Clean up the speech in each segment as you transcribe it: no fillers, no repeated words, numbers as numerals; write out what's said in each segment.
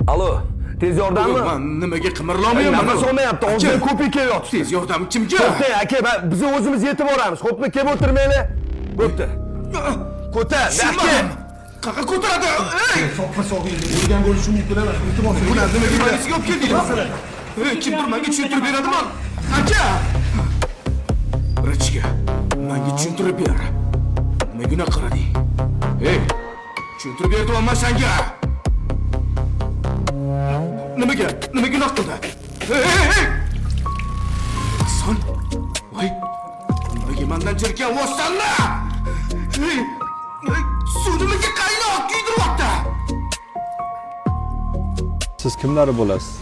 Alo, tez yordammi? Men nimaga qimirlamayapman? Nafas olmayapti, og'zidan ko'pik kelyapti. Tez yordam kimga? To'xtang aka, biz o'zimiz yetib boramiz. Xo'pmi, kelib o'tirmaylik. Bo'pti. Ko'tar, aka. Qaqa ko'taradi. Soppa sog'iydi. O'lgan bo'lishi mumkin emas. Iltimos, Bular nimaga polisiga olib keldingiz? Kimdir menga tushuntirib beradimi? Aka! Vrachga, menga tushuntirib ber. Nima gunoh qilading? Ey, tushuntirib berdim senga. Nima gunoh qildi? Hey! Hasan, voy, nimaga mendan jirkan vossanla? Hey, suvniga qaynoq kuydiryapti. Siz kimlari bo'lasiz?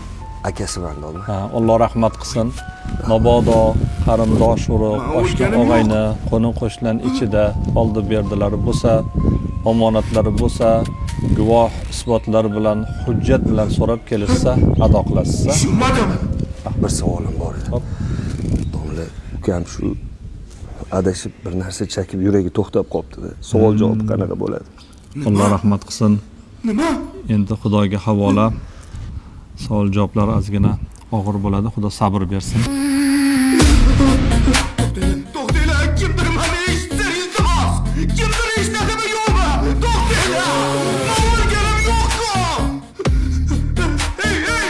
Akasiman bo'ldi. Ha, Alloh rahmat qilsin. Mabodo qarindosh urug', oshna og'ayni, qo'ni-qo'shnilar ichida oldi berdilari bo'lsa, omonatlari bo'lsa, guvoh isbotlari bilan, hujjat bilan so'rab kelishsa, ado qilasiz. Tushunmadim. Bir savolim bor edi. Domla, ukam shu adashib bir narsa chakib yuragi to'xtab qolibdi-da. Savol javob qanaqa bo'ladi? Alloh rahmat qilsin. Nima? Endi Xudoga havola. Savol javoblar ozgina og'ir bo'ladi. Xudo sabr bersin. To'xtanglar, kimdir meni eshitsa iltimos. Kimdir eshitadimi yo'qmi? To'xtanglar. O'lganim yo'q-ku. Hey!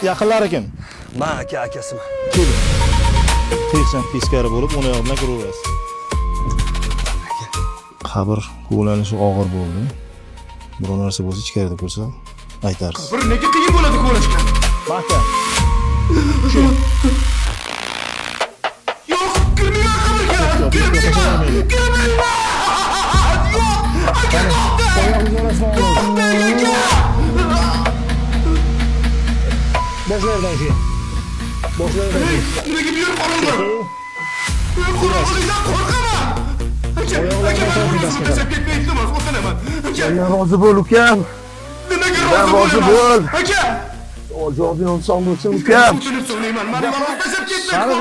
Yaqinlari kim? Men akasiman. Teksan teskari bo'lib, uni yoq bilan kiraverasiz. Qabr ko'lanishi og'ir bo'ldi. Biror narsa bo'lsa ichkarida ko'rsa aytarsiz. Bir nega qiyin bo'ladi ko'rishga? Mahkam. Yo'q, kirmayman qabrga. Kirmayman. Yo'q, aka Boshlardan keyin. Boshlardan keyin. Nimaga bu yerga qo'yildi? Qo'rqaman, qo'rqaman. Aka, tashlab ketmayaptimiz, o'tinaman. Aka, Rozi bo'l, ukam. nimaga rozi bo'l. Aka, Savol javobini olsam bo'lsin, ukam. o'tinib so'rayman. Meni yolg'iz tashlab ketmaydi.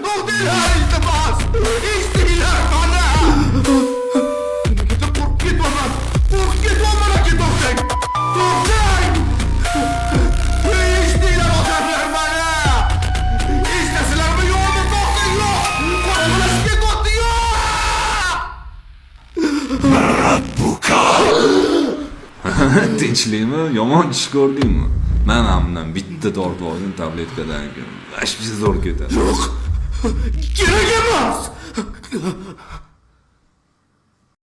To'xtanglar, iltimos. Eshtinglar, mana. Nimaga qo'rqib ketyapman? Qo'rqib ketyapman, aka, to'xtang. To'xtang. Eshtinglar, odamlar, mana. Eshitasizlarmi yo'qmi? To'xtang, yo'q. Qo'rqib ketyapti, yo'q. Tinchlikmi? Yomon ish ko'rdingmi? Men hamdan bitta tortib oldim tabletkadan keyin. Ash bizni zo'r ketadi. Yo'q. Kerak emas.